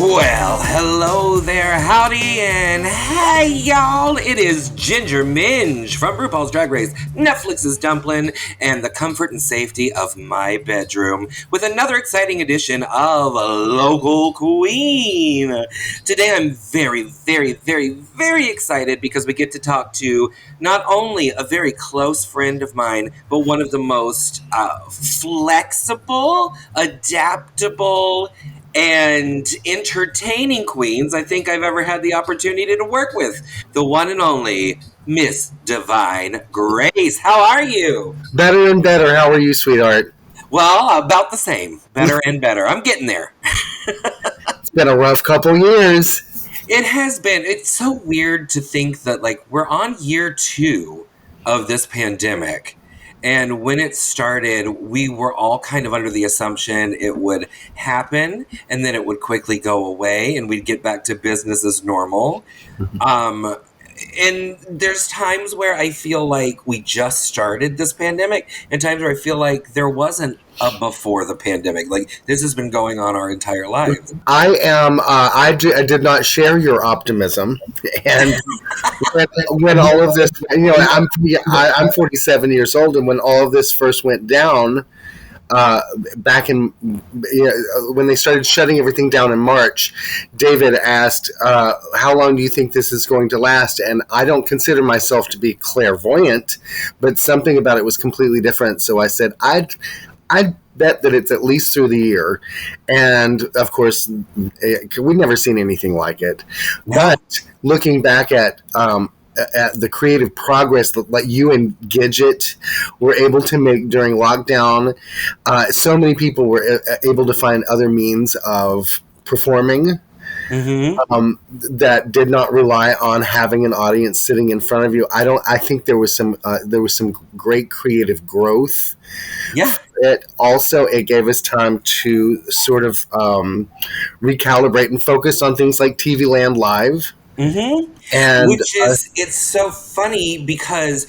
Well, hello there, howdy, and hey, y'all. It is Ginger Minge from RuPaul's Drag Race, Netflix's Dumpling, and the comfort and safety of my bedroom with another exciting edition of Local Queen. Today, I'm very, very, very, very excited because we get to talk to not only a very close friend of mine, but one of the most flexible, adaptable, and entertaining queens I think I've ever had the opportunity to work with. The one and only Miss Divine Grace. How are you? Better and better. How are you, sweetheart? Well, about the same. Better and better. I'm getting there. It's been a rough couple years. It has been. It's so weird to think that, like, we're on year 2 of this pandemic. And when it started, we were all kind of under the assumption it would happen and then it would quickly go away and we'd get back to business as normal. And there's times where I feel like we just started this pandemic and times where I feel like there wasn't a before the pandemic. Like, this has been going on our entire lives. I did not share your optimism. And when all of this, I'm 47 years old, and when all of this first went down, back in, when they started shutting everything down in March, David asked, how long do you think this is going to last? And I don't consider myself to be clairvoyant, but something about it was completely different. So I said, I'd bet that it's at least through the year. And of course, we've never seen anything like it. But looking back at the creative progress that you and Gidget were able to make during lockdown, so many people were able to find other means of performing. That did not rely on having an audience sitting in front of you. I think there was some great creative growth. Yeah. It gave us time to sort of recalibrate and focus on things like TV Land Live. And which is, it's so funny because,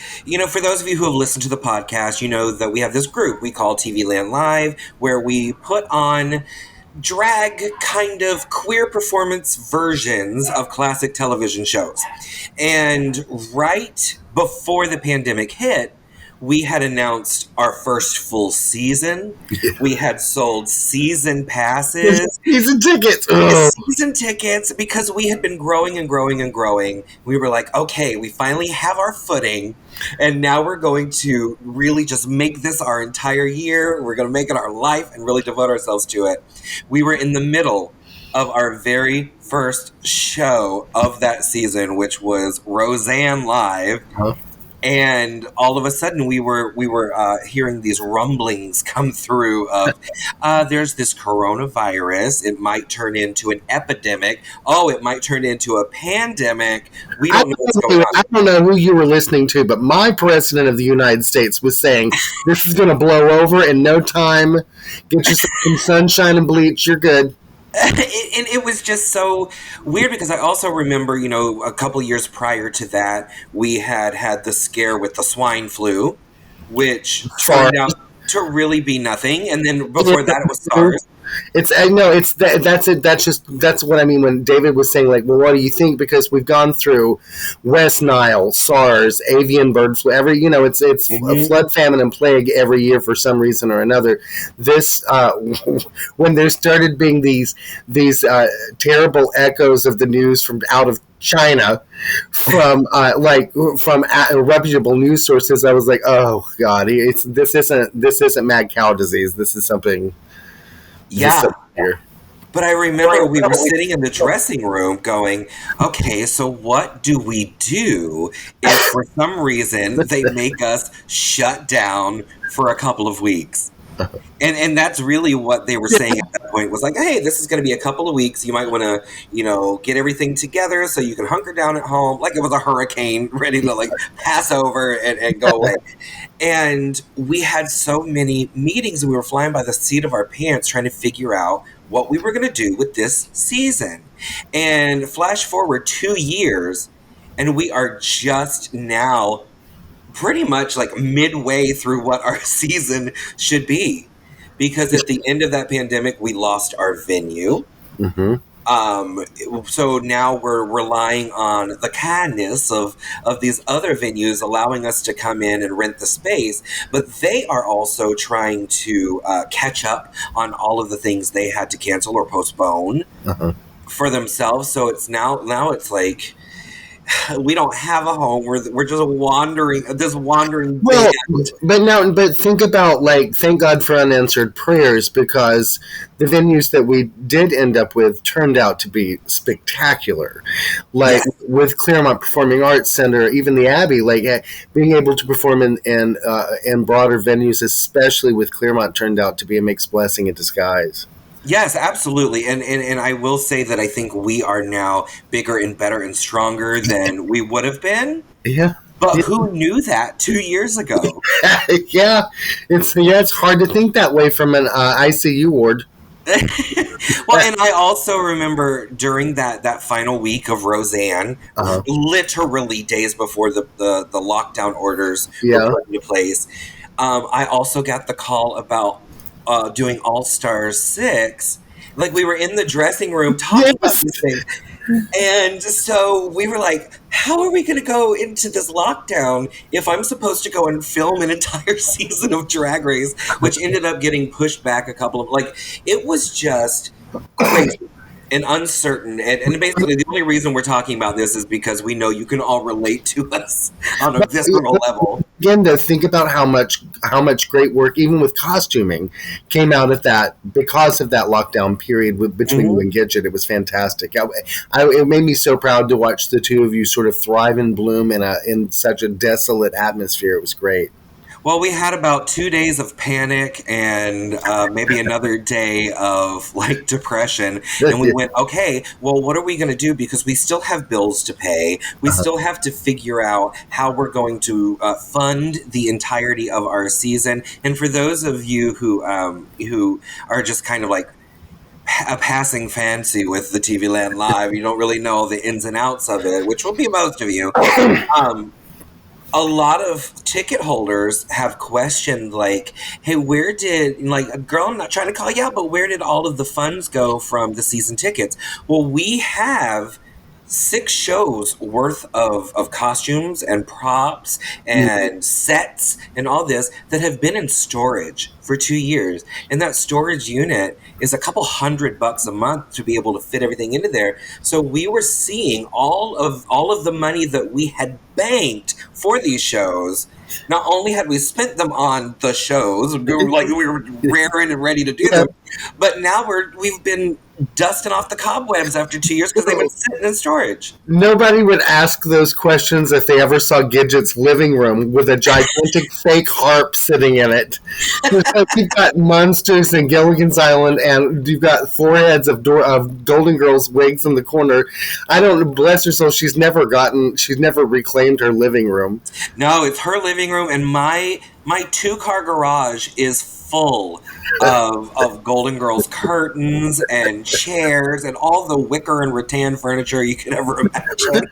for those of you who have listened to the podcast, you know that we have this group we call TV Land Live, where we put on drag kind of queer performance versions of classic television shows. And right before the pandemic hit, we had announced our first full season. Yeah. We had sold season passes. Season tickets. Season tickets, because we had been growing and growing and growing. We were like, okay, we finally have our footing. And now we're going to really just make this our entire year. We're going to make it our life and really devote ourselves to it. We were in the middle of our very first show of that season, which was Roseanne Live. Huh? And all of a sudden, we were hearing these rumblings come through of there's this coronavirus. It might turn into an epidemic. Oh, it might turn into a pandemic. We don't know what's going on. I don't know who you were listening to, but my president of the United States was saying this is going to blow over in no time. Get yourself some sunshine and bleach. You're good. And it was just so weird because I also remember, a couple years prior to that, we had the scare with the swine flu, which turned out to really be nothing. And then before that, it was SARS. That's what I mean when David was saying, like, well, what do you think? Because we've gone through West Nile, SARS, avian bird flu, it's a flood, famine, and plague every year for some reason or another. This, when there started being these terrible echoes of the news from out of China, from reputable news sources, I was like, oh God, this isn't mad cow disease. This is something. Yeah. But I remember we were sitting in the dressing room going, okay, so what do we do if for some reason they make us shut down for a couple of weeks? And that's really what they were saying at that point was like, hey, this is going to be a couple of weeks. You might want to, get everything together so you can hunker down at home like it was a hurricane ready to pass over and go away. And we had so many meetings and we were flying by the seat of our pants trying to figure out what we were going to do with this season. And flash forward 2 years and we are just now pretty much midway through what our season should be. Because at the end of that pandemic, we lost our venue. So now we're relying on the kindness of these other venues allowing us to come in and rent the space, but they are also trying to catch up on all of the things they had to cancel or postpone for themselves. So it's now it's like we don't have a home. We're just wandering Well, band. but think about, like, thank God for unanswered prayers, because the venues that we did end up with turned out to be spectacular. Like, Yes. with Claremont Performing Arts Center, even the Abbey, like, being able to perform in broader venues, especially with Claremont, turned out to be a mixed blessing in disguise. Yes, absolutely. And I will say that I think we are now bigger and better and stronger than we would have been. Yeah. But who knew that 2 years ago? Yeah, it's hard to think that way from an ICU ward. Well, and I also remember during that final week of Roseanne, literally days before the lockdown orders were put into place, I also got the call about doing All Stars 6. Like, we were in the dressing room talking about these things. And so we were like, how are we going to go into this lockdown if I'm supposed to go and film an entire season of Drag Race, which ended up getting pushed back a couple of, like, it was just crazy and uncertain. And basically the only reason we're talking about this is because we know you can all relate to us on a visceral level. Again, to think about how much great work, even with costuming, came out of that because of that lockdown period between you and Gidget. It was fantastic. It made me so proud to watch the two of you sort of thrive and bloom in such a desolate atmosphere. It was great. Well, we had about 2 days of panic and maybe another day of, like, depression. And we went, okay, well, what are we going to do? Because we still have bills to pay. We still have to figure out how we're going to fund the entirety of our season. And for those of you who are just kind of like a passing fancy with the TV Land Live, you don't really know the ins and outs of it, which will be most of you. A lot of ticket holders have questioned, like, hey, where did, like, girl, I'm not trying to call you out, but where did all of the funds go from the season tickets? Well, we have 6 shows worth of costumes and props and sets and all this that have been in storage for 2 years. And that storage unit is a couple $100 a month to be able to fit everything into there. So we were seeing all of the money that we had banked for these shows. Not only had we spent them on the shows, we were raring and ready to do them, but now we've been dusting off the cobwebs after 2 years because they've been sitting in storage. Nobody would ask those questions if they ever saw Gidget's living room with a gigantic fake harp sitting in it. You've got monsters in Gilligan's Island, and you've got foreheads of Golden Girls wigs in the corner. I don't, bless her soul, she's never reclaimed her living room. No, it's her living room, and my 2-car garage is full of Golden Girls curtains and chairs and all the wicker and rattan furniture you could ever imagine.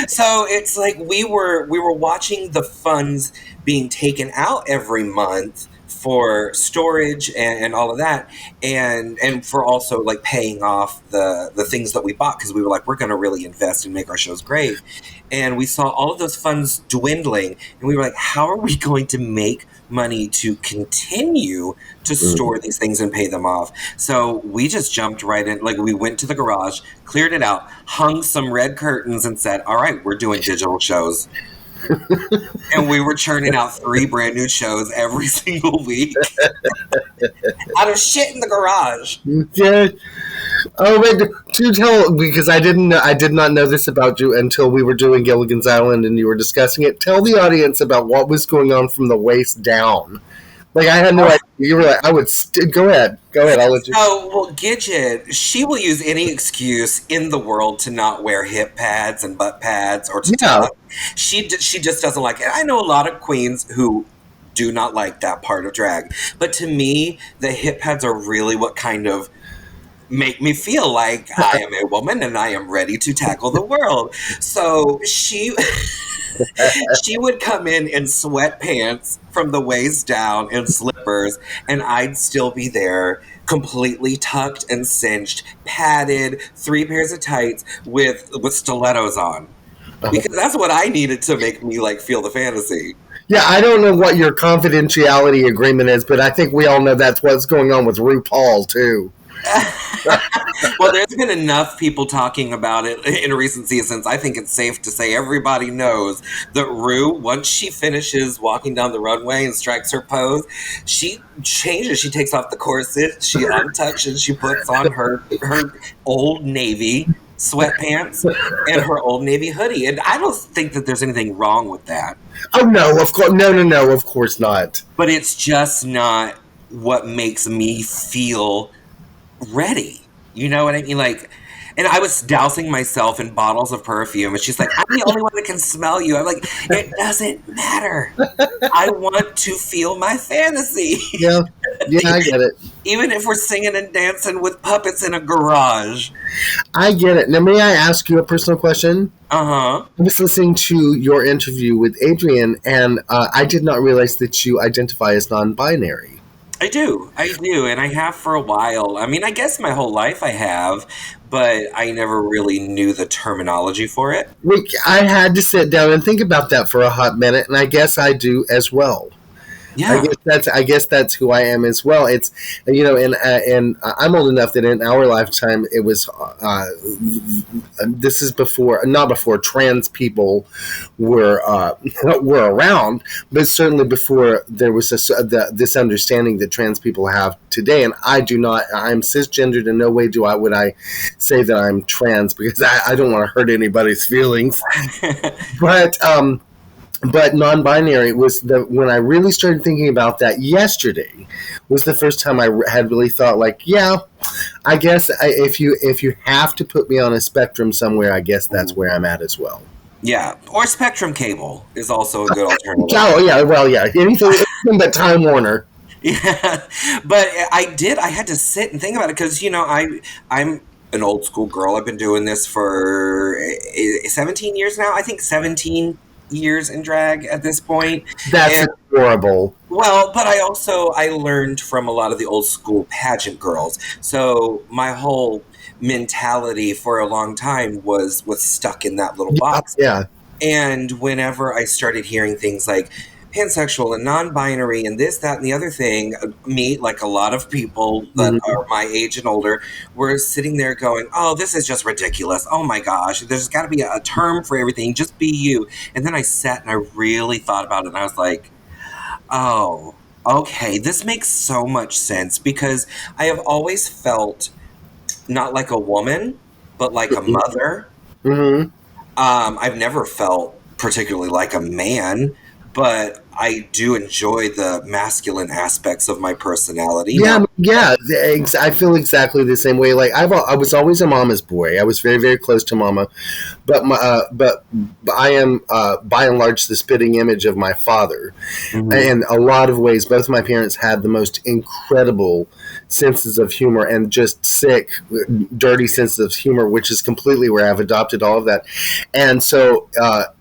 So it's like we were watching the funds being taken out every month for storage and all of that, and for also, like, paying off the things that we bought, because we were like, we're going to really invest and make our shows great. And we saw all of those funds dwindling, and we were like, how are we going to make money to continue to store these things and pay them off? So we just jumped right in. Like, we went to the garage, cleared it out, hung some red curtains, and said, all right, we're doing digital shows. And we were churning out 3 brand new shows every single week out of shit in the garage. Yeah. Oh, wait, to tell, because I did not know this about you until we were doing Gilligan's Island and you were discussing it. Tell the audience about what was going on from the waist down. Like, I had no idea. You were like, go ahead. I'll let you. Oh, well, Gidget, she will use any excuse in the world to not wear hip pads and butt pads or to talk. She just doesn't like it. I know a lot of queens who do not like that part of drag. But to me, the hip pads are really what kind of make me feel like I am a woman and I am ready to tackle the world. So she She would come in sweatpants from the waist down and slippers, and I'd still be there, completely tucked and cinched, padded, 3 pairs of tights with stilettos on. Because that's what I needed to make me like feel the fantasy. Yeah, I don't know what your confidentiality agreement is, but I think we all know that's what's going on with RuPaul too. Well, there's been enough people talking about it in recent seasons. I think it's safe to say everybody knows that Rue, once she finishes walking down the runway and strikes her pose, she changes. She takes off the corset, she untouches, she puts on her Old Navy sweatpants and her Old Navy hoodie. And I don't think that there's anything wrong with that. Oh, no, of course. No, of course not. But it's just not what makes me feel ready. You know what I mean? Like, and I was dousing myself in bottles of perfume, and she's like, I'm the only one that can smell you. I'm like, it doesn't matter. I want to feel my fantasy. Yeah, I get it. Even if we're singing and dancing with puppets in a garage. I get it. Now, may I ask you a personal question? Uh-huh. I was listening to your interview with Adrian, and I did not realize that you identify as non-binary. I do, and I have for a while. I mean, I guess my whole life I have, but I never really knew the terminology for it. I had to sit down and think about that for a hot minute, and I guess I do as well. Yeah, I guess that's who I am as well. It's, you know, and I'm old enough that in our lifetime it was. This is not before trans people were around, but certainly before there was this understanding that trans people have today. And I'm cisgendered. In no way would I say that I'm trans, because I don't want to hurt anybody's feelings. But non-binary was when I really started thinking about that yesterday, was the first time I had really thought, like, yeah, I guess if you have to put me on a spectrum somewhere, I guess that's where I'm at as well. Yeah, or Spectrum Cable is also a good alternative. Oh, yeah, well, yeah, anything but Time Warner. Yeah, but I had to sit and think about it, because, you know, I'm an old school girl. I've been doing this for 17 years now. I think 17 years in drag at this point. That's adorable. Well, but I learned from a lot of the old school pageant girls. So my whole mentality for a long time was stuck in that little box. Yeah. And whenever I started hearing things like pansexual and non-binary and this, that, and the other thing, me, like a lot of people that are my age and older, were sitting there going, oh, this is just ridiculous. Oh my gosh, there's got to be a term for everything. Just be you. And then I sat and I really thought about it, and I was like, oh, okay, this makes so much sense, because I have always felt not like a woman, but like a mother. Mm-hmm. I've never felt particularly like a man, but I do enjoy the masculine aspects of my personality. Yeah. I feel exactly the same way. Like I was always a mama's boy. I was very, very close to mama, but I am by and large the spitting image of my father. Mm-hmm. In a lot of ways, both my parents had the most incredible senses of humor, and just sick, dirty senses of humor, which is completely where I've adopted all of that. And so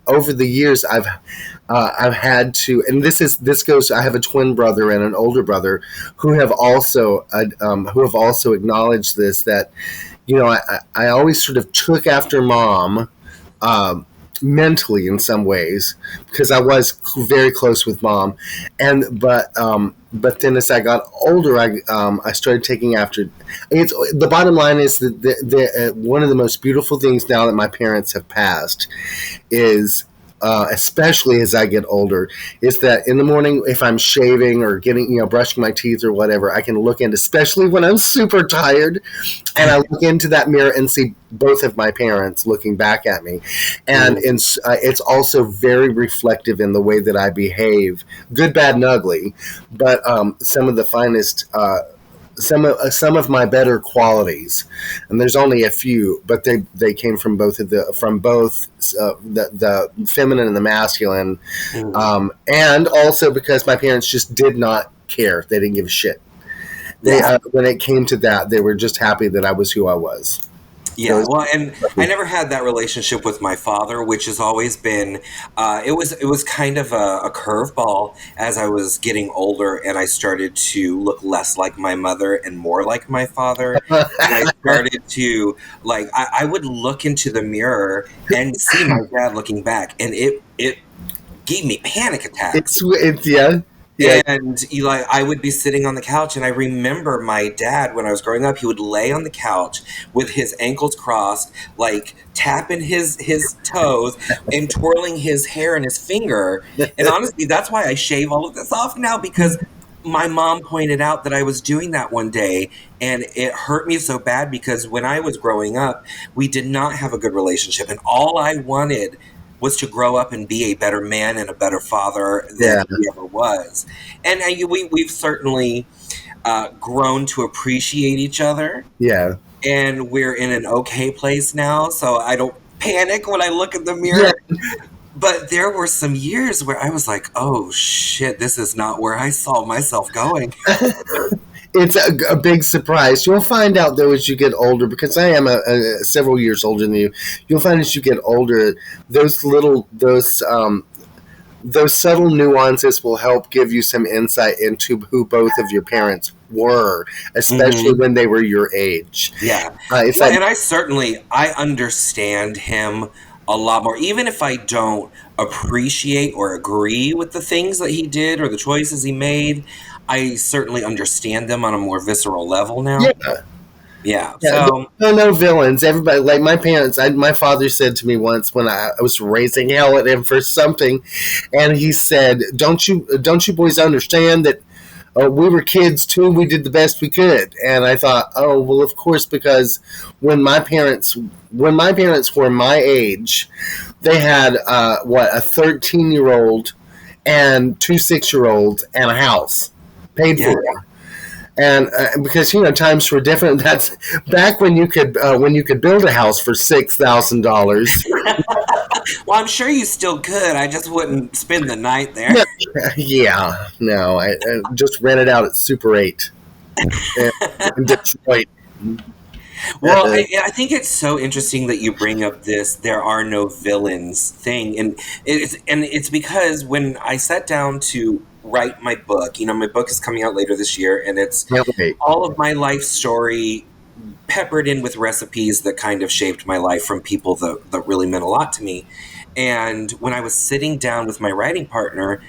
over the years, I've had to, and this goes. I have a twin brother and an older brother who have also acknowledged this, that, you know, I always sort of took after mom mentally in some ways, because I was very close with mom, but then as I got older, I started taking after. The bottom line is that one of the most beautiful things now that my parents have passed is, especially as I get older, is that in the morning, if I'm shaving or brushing my teeth or whatever, I can look in, especially when I'm super tired, and I look into that mirror and see both of my parents looking back at me. And it's also very reflective in the way that I behave, good, bad, and ugly, but some of the finest, some of my better qualities, and there's only a few, but they came from both the feminine and the masculine, and also because my parents just did not care. They didn't give a shit. When it came to that, they were just happy that I was who I was. Yeah, well, and I never had that relationship with my father, which has always been. It was kind of a curveball as I was getting older, and I started to look less like my mother and more like my father. And I started to I would look into the mirror and see my dad looking back, and it gave me panic attacks. It's yeah. Yeah. And I would be sitting on the couch, and I remember my dad when I was growing up. He would lay on the couch with his ankles crossed, like tapping his toes and twirling his hair in his finger. And honestly, that's why I shave all of this off now, because my mom pointed out that I was doing that one day, and it hurt me so bad because when I was growing up, we did not have a good relationship, and all I wanted was to grow up and be a better man and a better father than he ever was. And we've certainly grown to appreciate each other. Yeah. And we're in an okay place now, so I don't panic when I look in the mirror. Yeah. But there were some years where I was like, oh shit, this is not where I saw myself going. It's a big surprise. You'll find out, though, as you get older, because I am several years older than you. You'll find as you get older, those subtle nuances will help give you some insight into who both of your parents were, especially when they were your age. Yeah, and I understand him a lot more, even if I don't appreciate or agree with the things that he did or the choices he made. I certainly understand them on a more visceral level now. Yeah. So no villains. Everybody, like my parents. My father said to me once when I was raising hell at him for something, and he said, "Don't you boys understand that we were kids too? We did the best we could." And I thought, oh well, of course, because when my parents were my age, they had a 13-year-old and 2 6-year-olds and a house paid for, and because times were different. That's back when you could build a house for $6,000. Well, I'm sure you still could. I just wouldn't spend the night there. Yeah, no, I just rented out at Super 8 in Detroit. Well, I think it's so interesting that you bring up this "there are no villains" thing, and it's because when I sat down to write my book, my book is coming out later this year, and it's all of my life story peppered in with recipes that kind of shaped my life from people that really meant a lot to me. And when I was sitting down with my writing partner,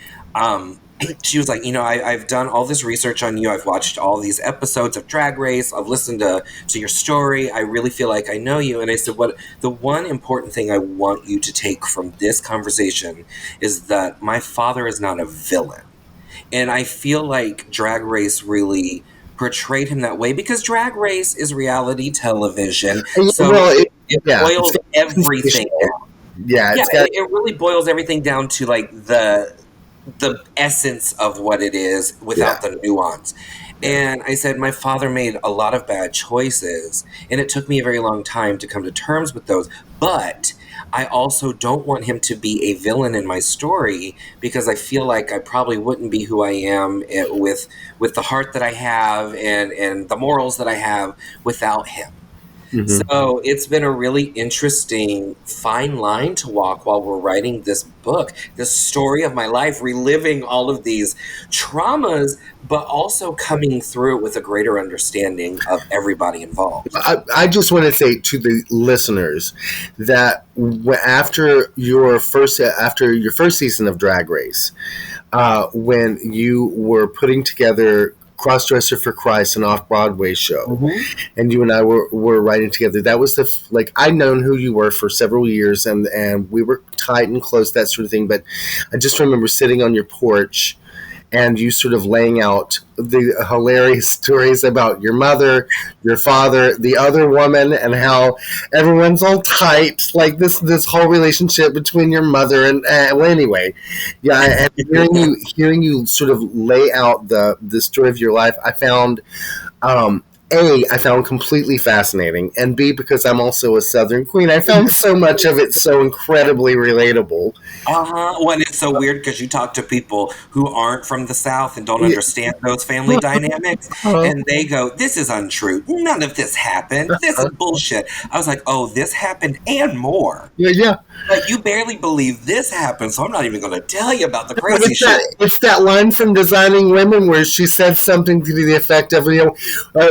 she was like, I've done all this research on you. I've watched all these episodes of Drag Race. I've listened to your story. I really feel like I know you. And I said, the one important thing I want you to take from this conversation is that my father is not a villain. And I feel like Drag Race really portrayed him that way because Drag Race is reality television. So it boils everything down. Yeah, it really boils everything down to like the essence of what it is without the nuance. And I said, my father made a lot of bad choices, and it took me a very long time to come to terms with those. But I also don't want him to be a villain in my story because I feel like I probably wouldn't be who I am with the heart that I have and the morals that I have without him. Mm-hmm. So it's been a really interesting fine line to walk while we're writing this book, this story of my life, reliving all of these traumas, but also coming through it with a greater understanding of everybody involved. I just want to say to the listeners that after your first season of Drag Race, when you were putting together Crossdresser for Christ, an off-Broadway show, mm-hmm. and you and I were writing together. That was I'd known who you were for several years, and we were tight and close, that sort of thing. But I just remember sitting on your porch and you sort of laying out the hilarious stories about your mother, your father, the other woman, and how everyone's all tight, like this whole relationship between your mother and well, anyway, yeah. And hearing you sort of lay out the story of your life, I found A, I found completely fascinating, and B, because I'm also a Southern queen, I found so much of it so incredibly relatable. Well, and it's so weird because you talk to people who aren't from the South and don't understand those family dynamics, and they go, "This is untrue. None of this happened. This is bullshit." I was like, "Oh, this happened and more." Yeah. But you barely believe this happened, so I'm not even going to tell you about the crazy shit. It's that line from Designing Women where she said something to the effect of,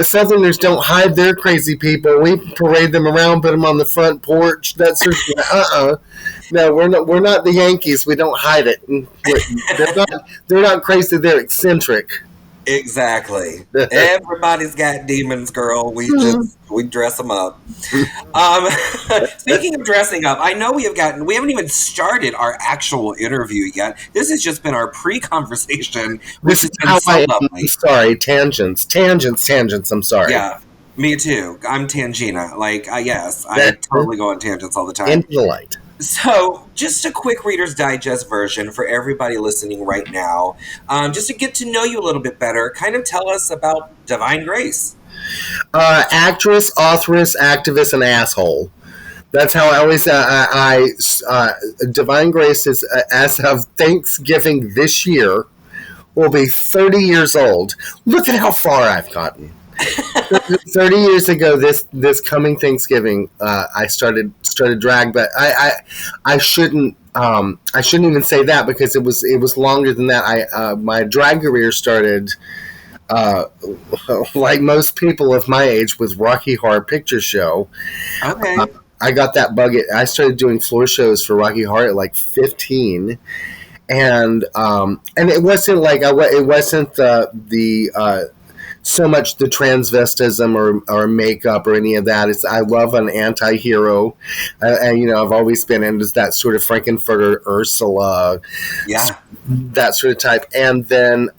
Southerners don't hide their crazy people. We parade them around, put them on the front porch. That's No, we're not the Yankees. We don't hide it. They're not crazy. They're eccentric. Exactly. Everybody's got demons, girl. We dress them up. Speaking of dressing up, I know we haven't even started our actual interview yet. This has just been our pre-conversation, which has been so lovely. Sorry, tangents. I'm sorry. Yeah, me too. I'm Tangina. Yes, I totally go on tangents all the time. Into the light. So, just a quick Reader's Digest version for everybody listening right now, just to get to know you a little bit better. Kind of tell us about Divine Grace. Actress, authoress, activist, and asshole. That's how I always. Divine Grace is, as of Thanksgiving this year, will be 30 years old. Look at how far I've gotten. 30 years ago, this coming Thanksgiving, I started drag, but I shouldn't even say that because it was longer than that. My drag career started, like most people of my age, with Rocky Horror Picture Show. Okay. I got that bug. I started doing floor shows for Rocky Horror at like 15. And it wasn't like it wasn't the so much the transvestism or makeup or any of that. I love an anti-hero, and I've always been into that sort of Frankenfurter, Ursula, that sort of type. And then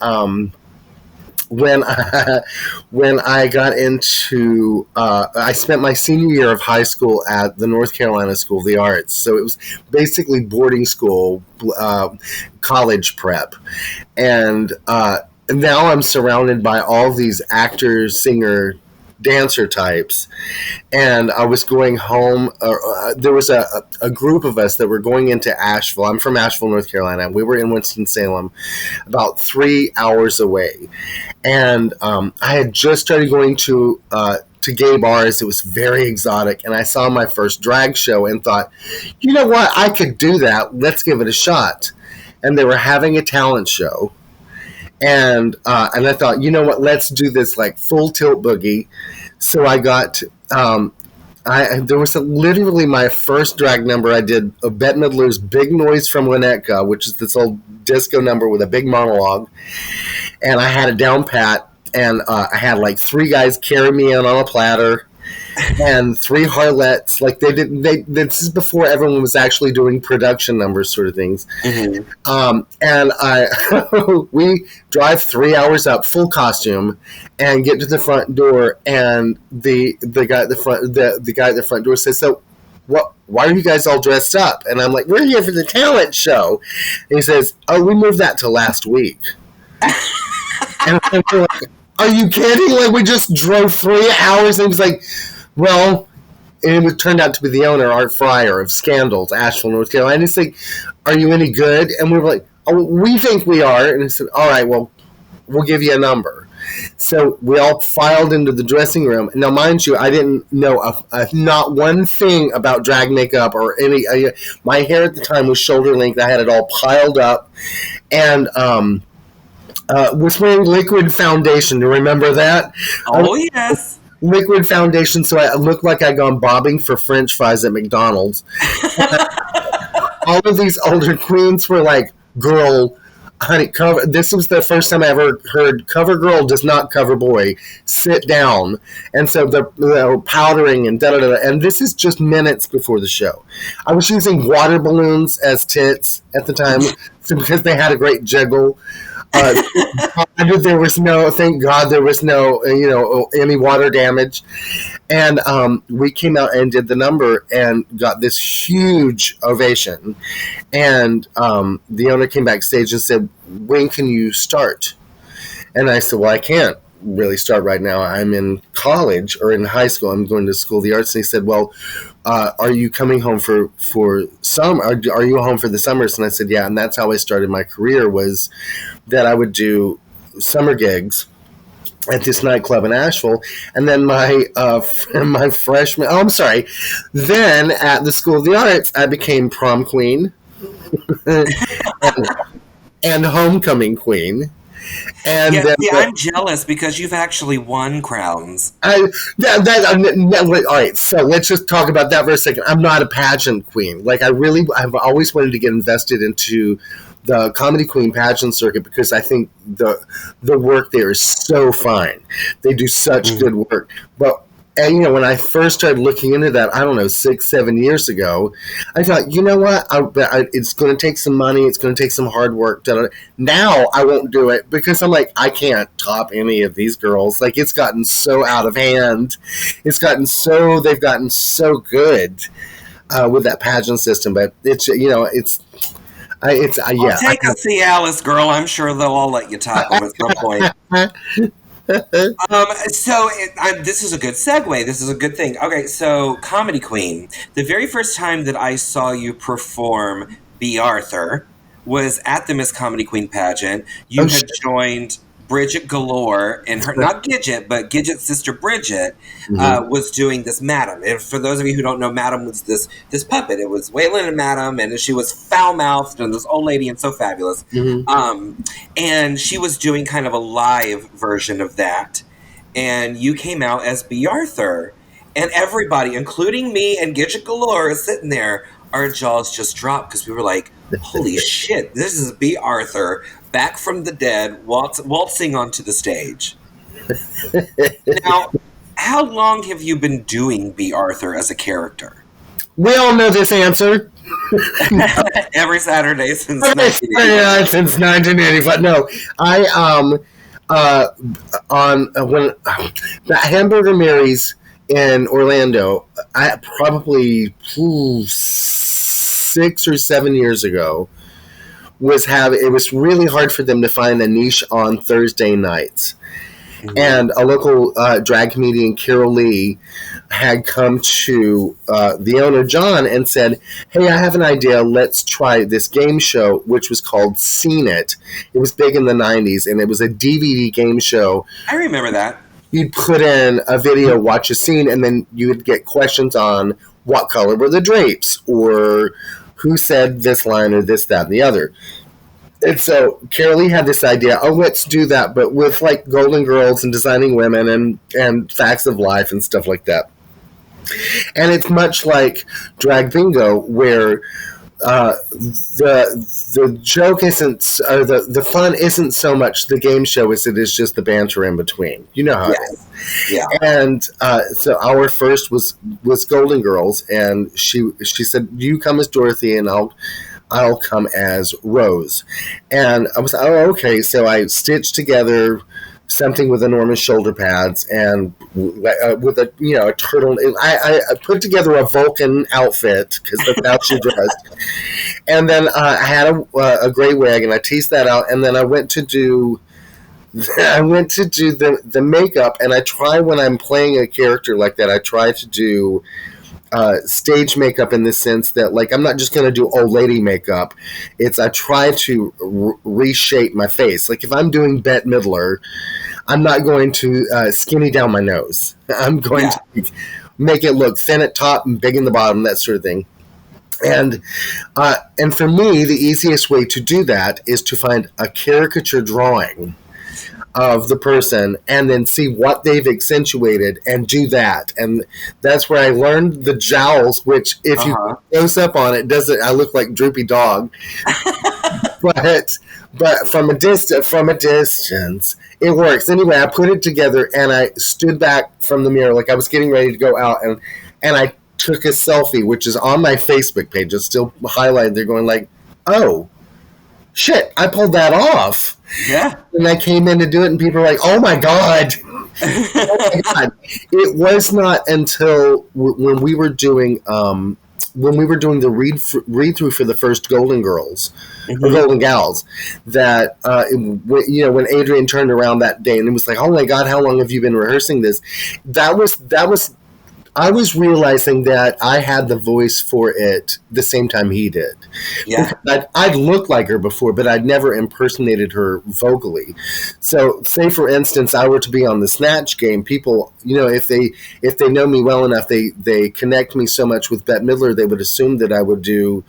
when I got into, I spent my senior year of high school at the North Carolina School of the Arts, so it was basically boarding school, college prep, and now I'm surrounded by all these actors, singer, dancer types, and I was going home. There was a group of us that were going into Asheville. I'm from Asheville, North Carolina. We were in Winston-Salem, about 3 hours away, and I had just started going to gay bars. It was very exotic, and I saw my first drag show and thought, you know what, I could do that. Let's give it a shot. And they were having a talent show. And I thought, you know what, let's do this like full tilt boogie. So I got, there was literally my first drag number. I did Bette Midler's Big Noise from Winnetka, which is this old disco number with a big monologue. And I had it down pat. And I had like 3 guys carry me in on a platter. And 3 harlots, like this is before everyone was actually doing production numbers sort of things. Mm-hmm. And we drive 3 hours up, full costume, and get to the front door, and the guy at the front door says, "So, why are you guys all dressed up?" And I'm like, "We're here for the talent show." And he says, "Oh, we moved that to last week." And I'm like, "Are you kidding? Like, we just drove 3 hours?" And he was like, "Well," and it turned out to be the owner, Art Fryer of Scandals, Asheville, North Carolina. And he's like, "Are you any good?" And we were like, "Oh, we think we are." And he said, "All right, well, we'll give you a number." So we all filed into the dressing room. Now, mind you, I didn't know not one thing about drag makeup or any. My hair at the time was shoulder length. I had it all piled up, and was wearing liquid foundation. Do you remember that? Oh, yes. Liquid foundation, so I looked like I'd gone bobbing for French fries at McDonald's. All of these older queens were like, "Girl, honey, cover." This was the first time I ever heard "cover girl does not cover boy. Sit down." And so they're powdering and da-da-da. And this is just minutes before the show. I was using water balloons as tits at the time because they had a great jiggle. There was no, thank God there was no, any water damage. And we came out and did the number and got this huge ovation. And the owner came backstage and said, "When can you start?" And I said, "Well, I can't really start right now. I'm in college or in high school. I'm going to School of the Arts. And he said, well, are you coming home for summer? Are you home for the summers? And I said, yeah. And that's how I started my career, was that I would do summer gigs at this nightclub in Asheville. And then my freshman, then at the School of the Arts, I became prom queen and homecoming queen. And yeah, I'm jealous because you've actually won crowns. All right, so let's just talk about that for a second. I'm not a pageant queen. Like, I've always wanted to get invested into the Comedy Queen pageant circuit because I think the work there is so fine. They do such good work. But when I first started looking into that, I don't know, 6-7 years ago, I thought, you know what? It's going to take some money. It's going to take some hard work. Now I won't do it because I'm like, I can't top any of these girls. Like, it's gotten so out of hand. They've gotten so good with that pageant system. But it's I'll take a Cialis girl. I'm sure they'll all let you top them at some point. This is a good segue. This is a good thing. Okay, so Comedy Queen. The very first time that I saw you perform Bea Arthur was at the Miss Comedy Queen pageant. You had joined Bridget Galore, and her, not Gidget, but Gidget's sister Bridget, was doing this Madam. And for those of you who don't know, Madam was this puppet. It was Waylon and Madam, and she was foul-mouthed and this old lady and so fabulous. And she was doing kind of a live version of that. And you came out as Bea Arthur. And everybody, including me and Gidget Galore, is sitting there. Our jaws just dropped because we were like, holy shit, this is Bea Arthur back from the dead, waltzing onto the stage. Now, how long have you been doing Bea Arthur as a character? We all know this answer. Every Saturday since 1985. Yeah, since 1985. No, when Hamburger Mary's in Orlando, I probably 6 or 7 years ago, it was really hard for them to find a niche on Thursday nights. And a local drag comedian, Carol Lee, had come to the owner, John, and said, hey, I have an idea. Let's try this game show, which was called Seen It. It was big in the 90s, and it was a DVD game show. I remember that. You'd put in a video, watch a scene, and then you would get questions on what color were the drapes, or who said this line, or this, that, and the other. And so Carol Lee had this idea, let's do that, but with like Golden Girls and Designing Women and Facts of Life and stuff like that. And it's much like Drag Bingo, where the joke isn't, or the fun isn't so much the game show as it is just the banter in between. You know how it is. Yeah. And so our first was Golden Girls, and she said, you come as Dorothy and I'll come as Rose. And I was, okay. So I stitched together something with enormous shoulder pads and with a turtle. I put together a Vulcan outfit because that's how she dressed. And then I had a gray wig, and I teased that out. And then I went to do the makeup. And I try, when I'm playing a character like that, I try to do stage makeup in the sense that, like, I'm not just going to do old lady makeup. I try to reshape my face. Like, if I'm doing Bette Midler, I'm not going to skinny down my nose. I'm going to make it look thin at top and big in the bottom, that sort of thing. And for me, the easiest way to do that is to find a caricature drawing of the person and then see what they've accentuated and do that. And that's where I learned the jowls, which if you close up on it, I look like Droopy Dog. but from a distance, it works. Anyway, I put it together and I stood back from the mirror like I was getting ready to go out, and I took a selfie, which is on my Facebook page. It's still highlighted. They're going like, oh, shit, I pulled that off. Yeah. And I came in to do it, and people were like, oh my God. Oh my God. It was not until when we were doing when we were doing the read through for the first Golden Girls or Mm-hmm. Golden Gals, that when Adrian turned around that day and it was like, oh my God, how long have you been rehearsing this? That was I was realizing that I had the voice for it the same time he did. Yeah. I'd looked like her before, but I'd never impersonated her vocally. So, say for instance, I were to be on the Snatch Game, people, if they know me well enough, they connect me so much with Bette Midler, they would assume that I would do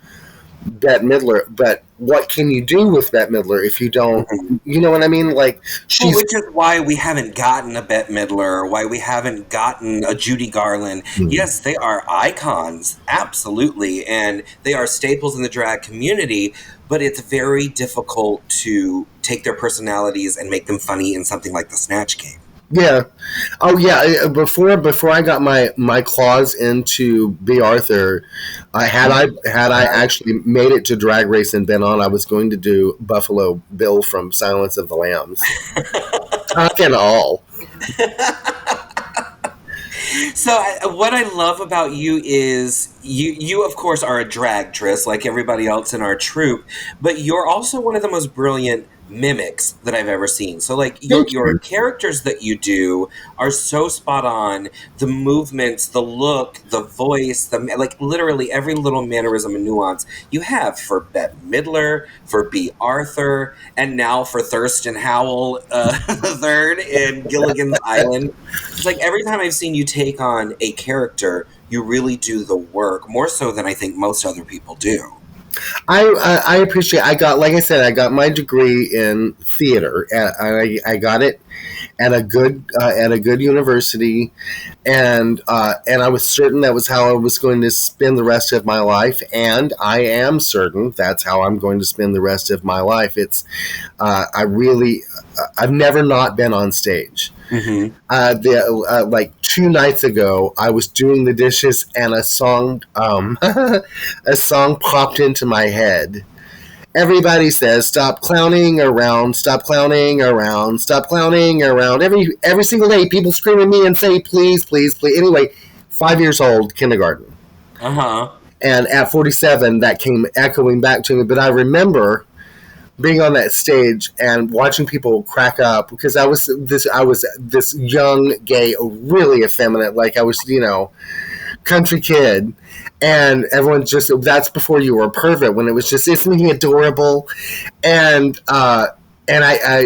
Bette Midler. But what can you do with Bette Midler if you don't? Mm-hmm. You know what I mean? Like Which is why we haven't gotten a Bette Midler, why we haven't gotten a Judy Garland. Hmm. Yes, they are icons, absolutely, and they are staples in the drag community, but it's very difficult to take their personalities and make them funny in something like the Snatch Game. Yeah. Oh, yeah. Before I got my claws into B. Arthur, had I actually made it to Drag Race and been on, I was going to do Buffalo Bill from Silence of the Lambs. Talking all. So what I love about you is you of course are a dragtress like everybody else in our troupe, but you're also one of the most brilliant mimics that I've ever seen. So like your characters that you do are so spot on. The movements, the look, the voice, like literally every little mannerism and nuance you have for Bette Midler, for B. Arthur, and now for Thurston Howell the third in Gilligan's Island. It's like every time I've seen you take on a character, you really do the work, more so than I think most other people do. I appreciate. Like I said, I got my degree in theater. I got it at a good university, and I was certain that was how I was going to spend the rest of my life, and I am certain that's how I'm going to spend the rest of my life. It's I've never not been on stage. Mm-hmm. Like 2 nights ago, I was doing the dishes and a song popped into my head. Everybody says, "Stop clowning around, stop clowning around, stop clowning around." Every single day, people scream at me and say, "Please, please, please." Anyway, 5 years old, kindergarten. And at 47, that came echoing back to me. But I remember being on that stage and watching people crack up because I was this young, gay, really effeminate, like I was, country kid. And everyone that's before you were perfect, when it was just, isn't he adorable? And I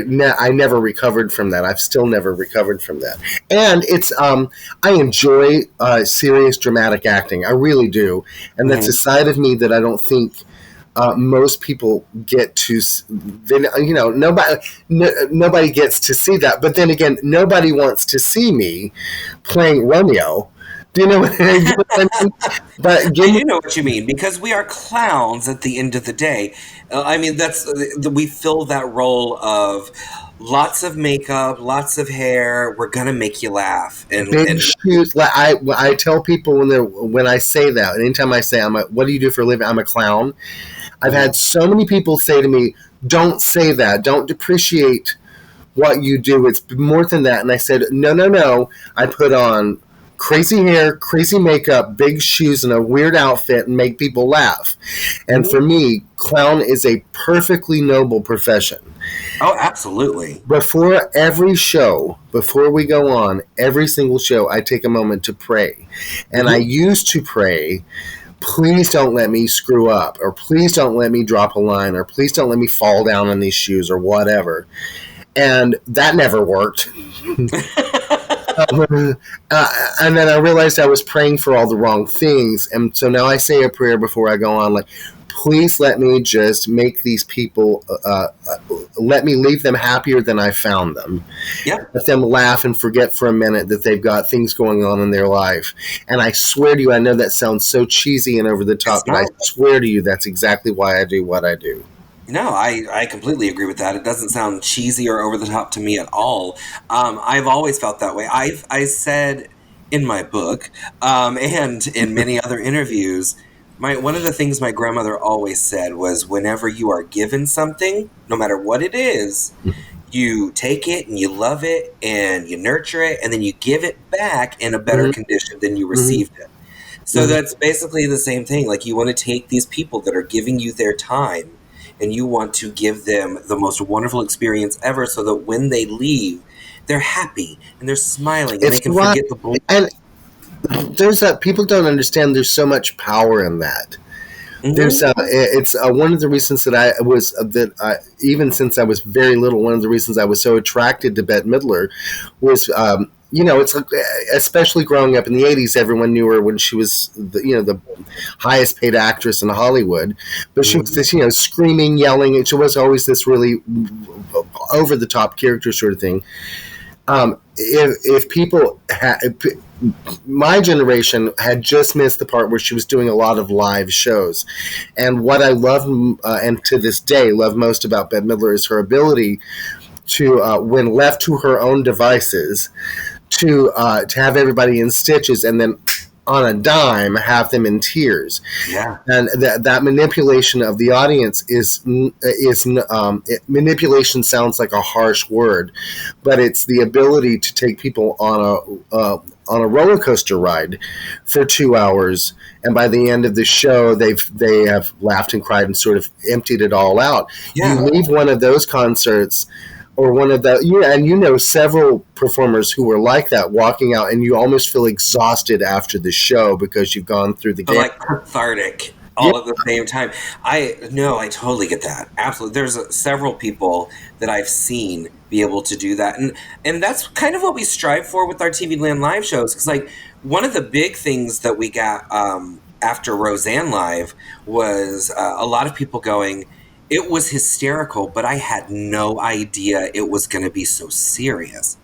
never recovered from that. I've still never recovered from that. And it's I enjoy serious dramatic acting. I really do. And that's a side of me that I don't think most people get to. Nobody gets to see that. But then again, nobody wants to see me playing Romeo. Do you know what I mean? But you know what you mean, because we are clowns at the end of the day. I mean, we fill that role of lots of makeup, lots of hair. We're gonna make you laugh. And shoes. Like I tell people when I say that, anytime I say what do you do for a living? I'm a clown. I've had so many people say to me, "Don't say that. Don't depreciate what you do. It's more than that." And I said, No. I put on crazy hair, crazy makeup, big shoes, and a weird outfit and make people laugh. And for me, clown is a perfectly noble profession. Oh, absolutely. Before every show, before we go on, every single show, I take a moment to pray. And I used to pray, please don't let me screw up, or please don't let me drop a line, or please don't let me fall down in these shoes, or whatever. And that never worked. And then I realized I was praying for all the wrong things. And so now I say a prayer before I go on, like, please let me just make these people, let me leave them happier than I found them. Yep. Let them laugh and forget for a minute that they've got things going on in their life. And I swear to you, I know that sounds so cheesy and over the top, but I swear to you, that's exactly why I do what I do. No, I completely agree with that. It doesn't sound cheesy or over the top to me at all. I've always felt that way. I said in my book and in many other interviews, one of the things my grandmother always said was, whenever you are given something, no matter what it is, you take it and you love it and you nurture it, and then you give it back in a better condition than you received it. So that's basically the same thing. Like, you want to take these people that are giving you their time and you want to give them the most wonderful experience ever so that when they leave, they're happy and they're smiling and they can forget the bullshit. And there's that, people don't understand there's so much power in that. There's it's one of the reasons that even since I was very little, one of the reasons I was so attracted to Bette Midler was, it's like, especially growing up in the 80s, everyone knew her when she was the highest paid actress in Hollywood, but she was this, screaming, yelling, and she was always this really over the top character sort of thing. If people my generation had just missed the part where she was doing a lot of live shows, and what I love and to this day love most about Bette Midler is her ability to, when left to her own devices, to have everybody in stitches and then on a dime have them in tears. Yeah. And that manipulation of the audience manipulation sounds like a harsh word, but it's the ability to take people on a roller coaster ride for 2 hours, and by the end of the show they have laughed and cried and sort of emptied it all out. Yeah. You leave one of those concerts or one of the, and several performers who were like that, walking out and you almost feel exhausted after the show because you've gone through the game. Like cathartic all at the same time. I totally get that. Absolutely. There's several people that I've seen be able to do that. And that's kind of what we strive for with our TV Land live shows. Because, like, one of the big things that we got after Roseanne Live was a lot of people going, it was hysterical, but I had no idea it was going to be so serious.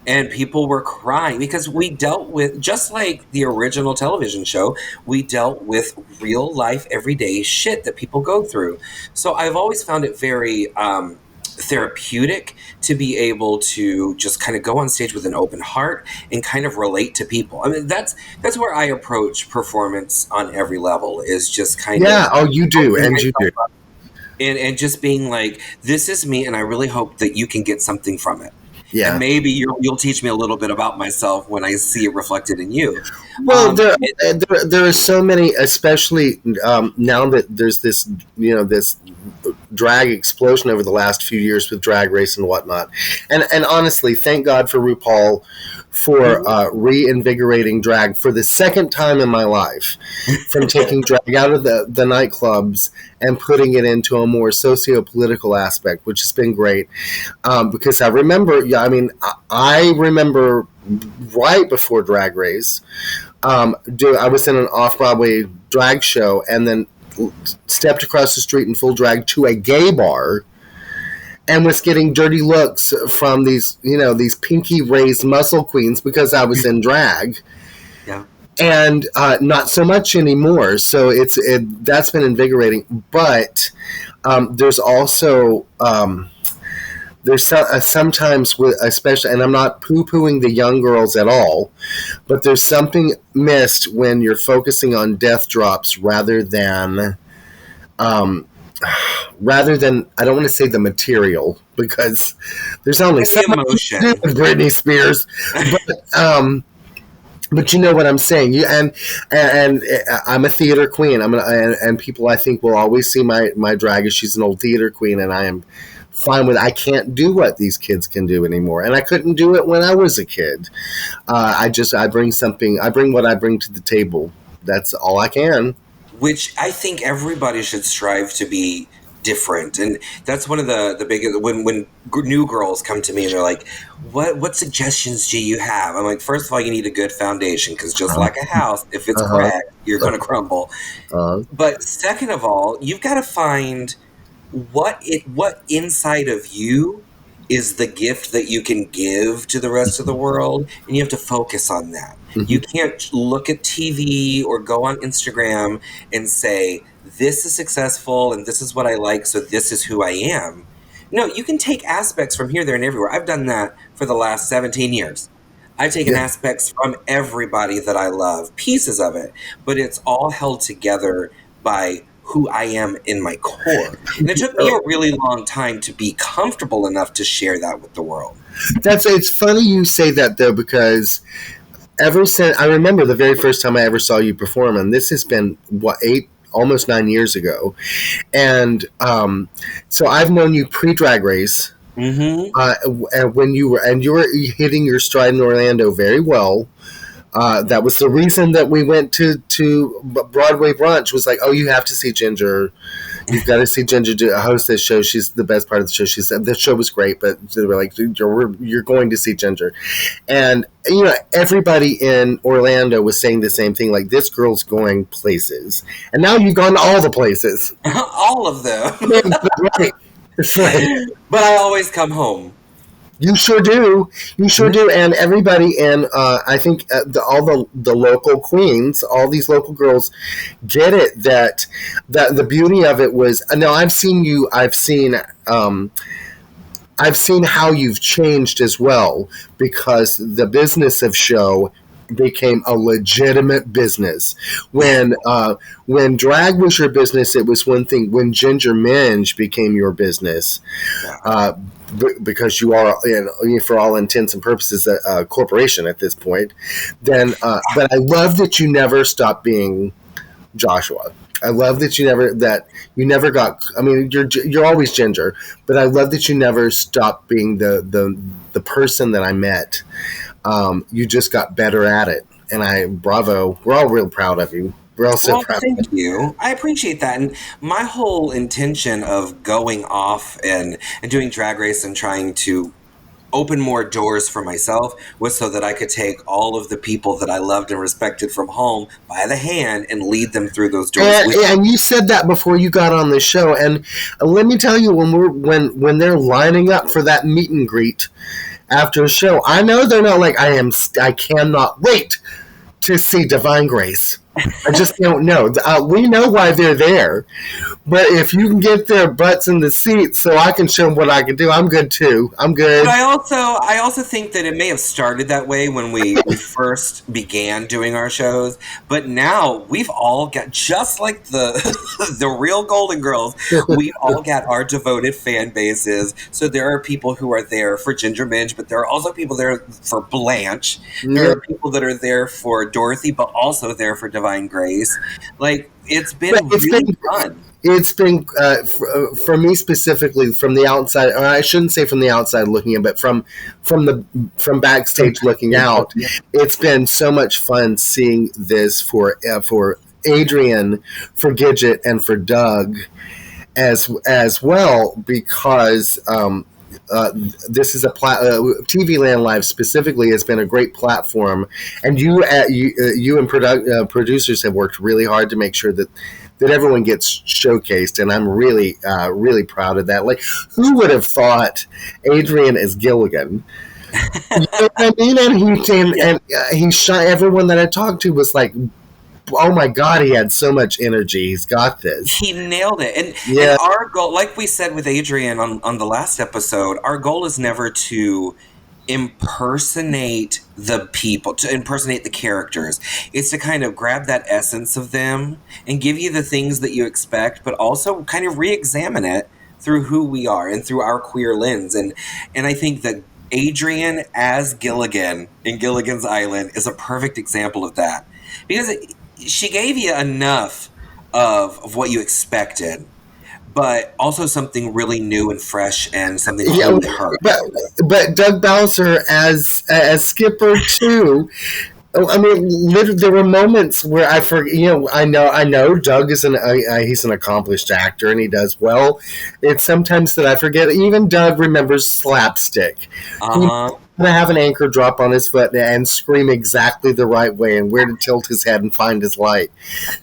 And people were crying because we dealt with, just like the original television show, we dealt with real life, everyday shit that people go through. So I've always found it very therapeutic to be able to just kind of go on stage with an open heart and kind of relate to people. I mean, that's where I approach performance on every level, is just kind of... Yeah, you do, and you do. And just being like, this is me, and I really hope that you can get something from it. Yeah. And maybe you'll teach me a little bit about myself when I see it reflected in you. Well, there are so many, especially now that there's this, this drag explosion over the last few years with Drag Race and whatnot. And honestly, thank God for RuPaul for reinvigorating drag for the second time in my life, from taking drag out of the nightclubs and putting it into a more socio-political aspect, which has been great. Because I remember, I remember right before Drag Race, I was in an off-Broadway drag show and then stepped across the street in full drag to a gay bar and was getting dirty looks from these pinky raised muscle queens because I was in drag. Yeah. And not so much anymore. So that's been invigorating. But there's also sometimes, especially, and I'm not poo-pooing the young girls at all, but there's something missed when you're focusing on death drops rather than I don't want to say the material, because there's only so much to do with Britney Spears, but you know what I'm saying. And I'm a theater queen. And people, I think, will always see my drag as she's an old theater queen, and I am fine with it. I can't do what these kids can do anymore, and I couldn't do it when I was a kid. I bring what I bring to the table. That's all I can. Which I think everybody should strive to be different. And that's one of the biggest, when new girls come to me and they're like, what suggestions do you have? I'm like, first of all, you need a good foundation, because just like a house, if it's cracked, you're going to crumble. But second of all, you've got to find what inside of you is the gift that you can give to the rest of the world, and you have to focus on that. Mm-hmm. You can't look at TV or go on Instagram and say, this is successful and this is what I like, so this is who I am. No, you can take aspects from here, there, and everywhere. I've done that for the last 17 years. I've taken aspects from everybody that I love, pieces of it, but it's all held together by who I am in my core. And it took me a really long time to be comfortable enough to share that with the world. It's funny you say that, though, because ever since I remember the very first time I ever saw you perform, and this has been almost 9 years ago, and so I've known you pre-Drag Race. And when you were hitting your stride in Orlando very well. That was the reason that we went to Broadway Brunch. Was like, oh, you have to see Ginger. You've got to see Ginger host this show. She's the best part of the show. She said the show was great, but they were like, you're going to see Ginger. And, you know, everybody in Orlando was saying the same thing, like, this girl's going places. And now you've gone to all the places. All of them. Right. Right. But I always come home. You sure do. You sure do. And everybody in, I think all the local queens, all these local girls get it that the beauty of it was, now I've seen how you've changed as well, because the business of show became a legitimate business. When drag was your business, it was one thing. When Ginger Minge became your business, because you are, for all intents and purposes, a corporation at this point, then but I love that you never stopped being Joshua. I love that you never got, I mean, you're always Ginger, but I love that you never stopped being the person that I met. You just got better at it, and bravo. We're all real proud of you. We're all so proud. Thank you. I appreciate that. And my whole intention of going off and doing Drag Race and trying to open more doors for myself was so that I could take all of the people that I loved and respected from home by the hand and lead them through those doors. And you said that before you got on the show. And let me tell you, when they're lining up for that meet and greet after a show, I know they're not like, I cannot wait to see Divine Grace. I just don't know. We know why they're there, but if you can get their butts in the seats so I can show them what I can do, I'm good too. I'm good. But I also think that it may have started that way when we first began doing our shows, but now we've all got, just like the real Golden Girls, we've all got our devoted fan bases. So there are people who are there for Ginger Minge, but there are also people there for Blanche. There are people that are there for Dorothy, but also there for Divine Grace. Like, it's been really fun. It's been, for me specifically, from the outside, or I shouldn't say from the outside looking in, but from backstage looking out, it's been so much fun seeing this for Adrian, for Gidget, and for Doug as well, because this is TV Land Live specifically has been a great platform, and you and producers have worked really hard to make sure that everyone gets showcased, and I'm really really proud of that. Like, who would have thought Adrian as Gilligan? You know what I mean? And he shot. Everyone that I talked to was like, oh my God, he had so much energy. He's got this. He nailed it. And our goal, like we said with Adrian on the last episode, our goal is never to impersonate the people, to impersonate the characters. It's to kind of grab that essence of them and give you the things that you expect, but also kind of re-examine it through who we are and through our queer lens. And I think that Adrian as Gilligan in Gilligan's Island is a perfect example of that. Because she gave you enough of what you expected, but also something really new and fresh and something really hurt. But Doug Bowser as Skipper too. I mean, literally, there were moments where I forget. I know Doug is he's an accomplished actor and he does well. It's sometimes that I forget. Even Doug remembers slapstick. To have an anchor drop on his foot and scream exactly the right way and where to tilt his head and find his light.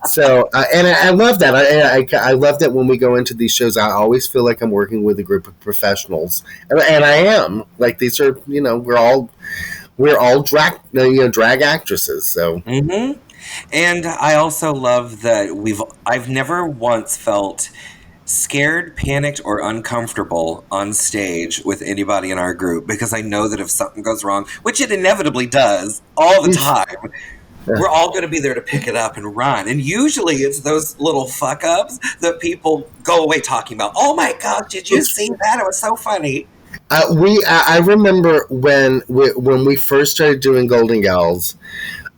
So, and I love that. I love that when we go into these shows, I always feel like I'm working with a group of professionals, and I am. Like, these are, we're all drag actresses. So. Mm-hmm. And I also love that I've never once felt scared, panicked, or uncomfortable on stage with anybody in our group, because I know that if something goes wrong, which it inevitably does all the time, we're all going to be there to pick it up and run. And usually it's those little fuck-ups that people go away talking about. Oh my God, did you see that? It was so funny. I remember when we first started doing Golden Gals,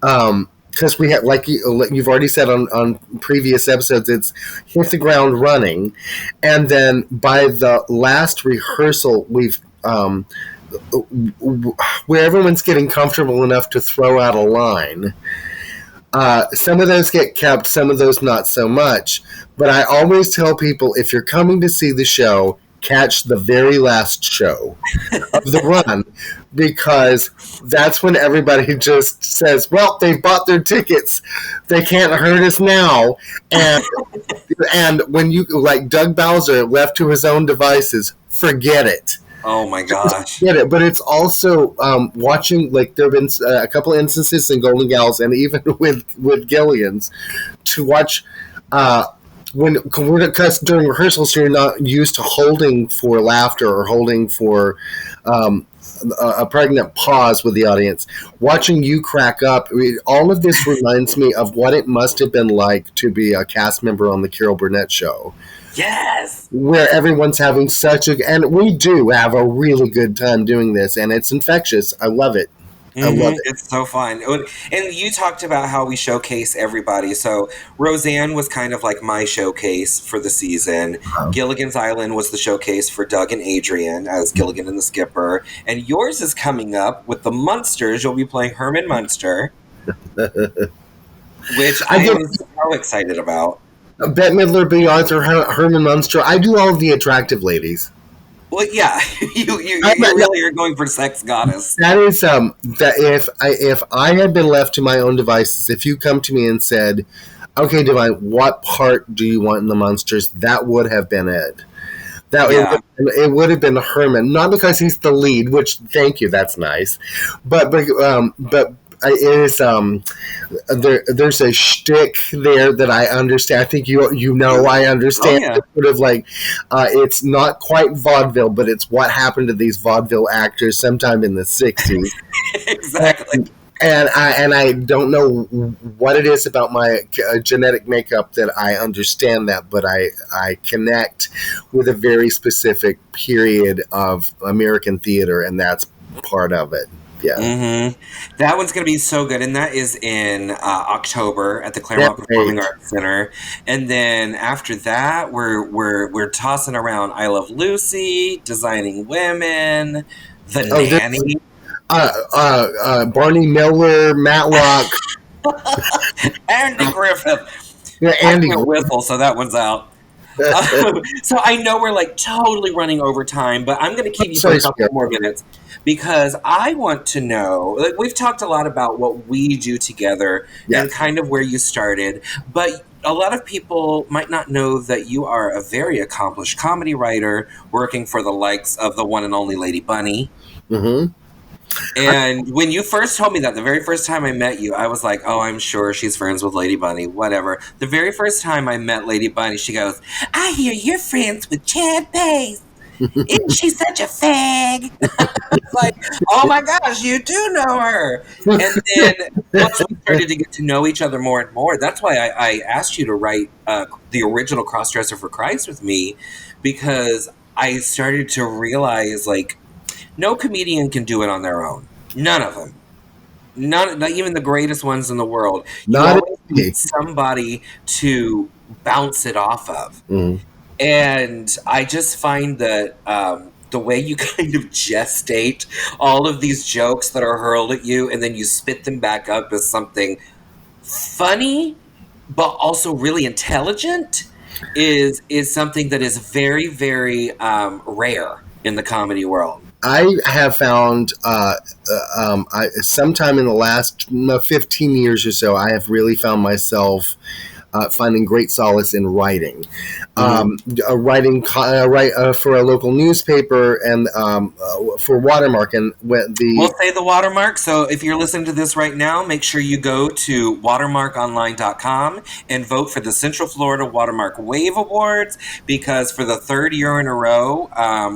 because we had, like you've already said on previous episodes, it's hit the ground running, and then by the last rehearsal, we've where everyone's getting comfortable enough to throw out a line. Some of those get kept, some of those not so much. But I always tell people, if you're coming to see the show, catch the very last show of the run, because that's when everybody just says, well, they've bought their tickets, they can't hurt us now. And when you, like Doug Bowser, left to his own devices, forget it. Oh my gosh! Get it, but it's also watching. Like there have been a couple of instances in Golden Gals, and even with Gilligan's, to watch because during rehearsals you're not used to holding for laughter or holding for a pregnant pause with the audience. Watching you crack up, all of this reminds me of what it must have been like to be a cast member on the Carol Burnett show. Yes! Where everyone's having and we do have a really good time doing this, and it's infectious. I love it. I love it. It's so fun. And you talked about how we showcase everybody. So Roseanne was kind of like my showcase for the season. Gilligan's Island was the showcase for Doug and Adrian as Gilligan and the Skipper. And yours is coming up with the Munsters. You'll be playing Herman Munster, which I am so excited about. Bette Midler, B. Arthur, Herman Munster. I do all of the attractive ladies. Well, yeah, you really are going for sex goddess. That is that if I had been left to my own devices, if you come to me and said, "Okay, Divine, what part do you want in the Munsters?" That would have been it. It would have been Herman, not because he's the lead, which thank you, that's nice, but it is there's a shtick there that I understand. I think I understand. Oh, yeah. Sort of like it's not quite vaudeville, but it's what happened to these vaudeville actors sometime in the 60s. Exactly. And I don't know what it is about my genetic makeup that I understand that, but I connect with a very specific period of American theater, and that's part of it. Yeah, That one's going to be so good, and that is in October at the Claremont Performing Arts Center. And then after that, we're tossing around I Love Lucy, Designing Women, The Nanny, Barney Miller, Matlock, Andy Griffith. Yeah, Andy Whistle. So that one's out. So I know we're like totally running over time, but I'm going to keep you for a couple more minutes because I want to know, like, we've talked a lot about what we do together and kind of where you started, but a lot of people might not know that you are a very accomplished comedy writer working for the likes of the one and only Lady Bunny. Mm-hmm. And when you first told me that, the very first time I met you, I was like, oh, I'm sure she's friends with Lady Bunny, whatever. The very first time I met Lady Bunny, she goes, I hear you're friends with Chad Pace. Isn't she such a fag? It's like, oh my gosh, you do know her. And then once we started to get to know each other more and more, that's why I asked you to write the original Crossdresser for Christ with me, because I started to realize, like, no comedian can do it on their own. None of them. Not even the greatest ones in the world. You always need somebody to bounce it off of. Mm. And I just find that the way you kind of gestate all of these jokes that are hurled at you and then you spit them back up as something funny, but also really intelligent is something that is very, very rare in the comedy world. I have found sometime in the last 15 years or so, I have really found myself finding great solace in writing. Writing for a local newspaper and for Watermark. And we'll say the Watermark. So if you're listening to this right now, make sure you go to watermarkonline.com and vote for the Central Florida Watermark Wave Awards, because for the third year in a row,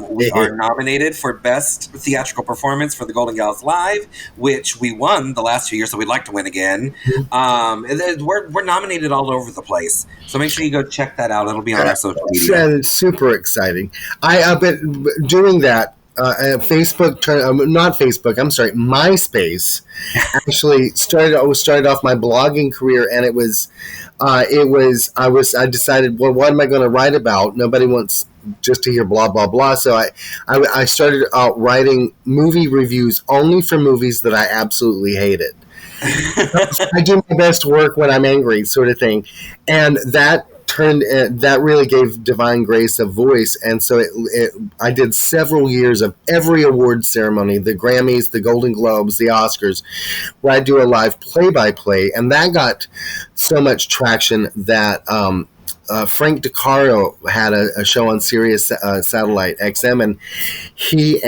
we are nominated for Best Theatrical Performance for the Golden Gals Live, which we won the last 2 years, so we'd like to win again. We're nominated all over the place. So make sure you go check that out. It'll be on our social media. It's super exciting. I've been doing that. Facebook not Facebook. I'm sorry, MySpace. Actually, started off my blogging career, and I decided, well, what am I going to write about? Nobody wants just to hear blah blah blah. So I started out writing movie reviews only for movies that I absolutely hated. I do my best work when I'm angry, sort of thing, and that really gave Divine Grace a voice. And so I did several years of every award ceremony, the Grammys, the Golden Globes, the Oscars, where I do a live play-by-play, and that got so much traction that Frank DeCaro had a show on Sirius Satellite XM, and he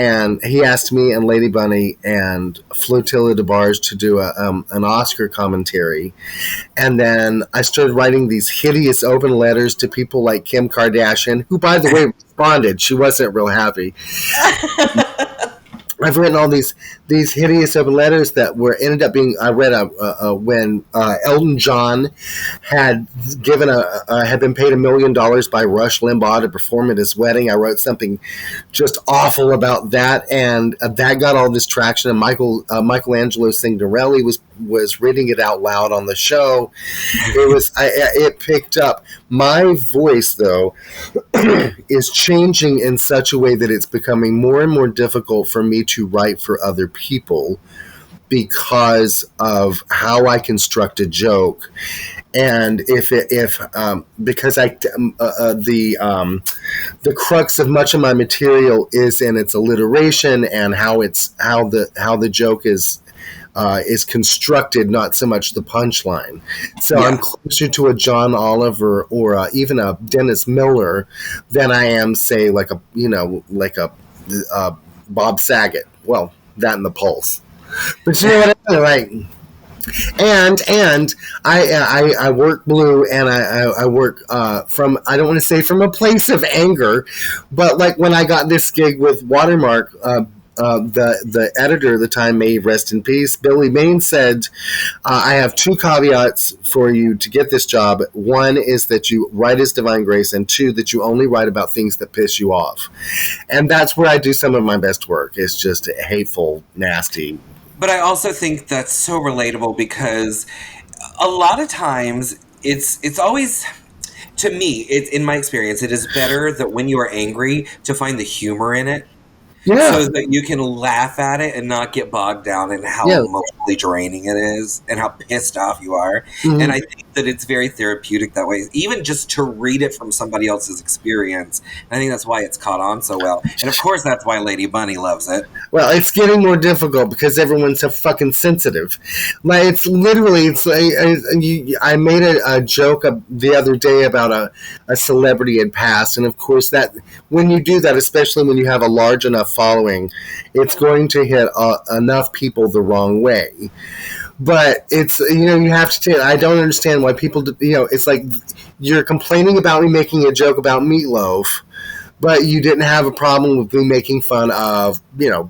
asked me and Lady Bunny and Flotilla DeBarge to do an Oscar commentary, and then I started writing these hideous open letters to people like Kim Kardashian, who, by the way, responded. She wasn't real happy. I've written all these hideous open letters that ended up being. I read when Elton John had been paid $1 million by Rush Limbaugh to perform at his wedding. I wrote something just awful about that, and that got all this traction. And Michelangelo Signorelli was reading it out loud on the show. It picked up. My voice, though, is changing in such a way that it's becoming more and more difficult for me to write for other people because of how I construct a joke, and because the crux of much of my material is in its alliteration and how the joke is constructed, not so much the punchline. So yeah. I'm closer to a John Oliver or even a Dennis Miller than I am, say, like a Bob Saget. Well, that and the Pulse. But you know what I mean? Like, and I work blue, and I work from, I don't want to say from a place of anger, but like when I got this gig with Watermark, the editor at the time, may rest in peace, Billy Main, said, I have two caveats for you to get this job. One is that you write as Divine Grace, and two, that you only write about things that piss you off. And that's where I do some of my best work. It's just hateful, nasty. But I also think that's so relatable, because a lot of times it's always, to me, in my experience, it is better that when you are angry to find the humor in it. Yeah. So that you can laugh at it and not get bogged down in how emotionally draining it is and how pissed off you are. Mm-hmm. And I think that it's very therapeutic that way, even just to read it from somebody else's experience. And I think that's why it's caught on so well. And of course, that's why Lady Bunny loves it. Well, it's getting more difficult because everyone's so fucking sensitive. Like, it's literally, I made a joke the other day about a celebrity had passed. And of course, that when you do that, especially when you have a large enough following, it's going to hit enough people the wrong way. But it's, you have to, I don't understand why people, it's like you're complaining about me making a joke about Meatloaf, but you didn't have a problem with me making fun of,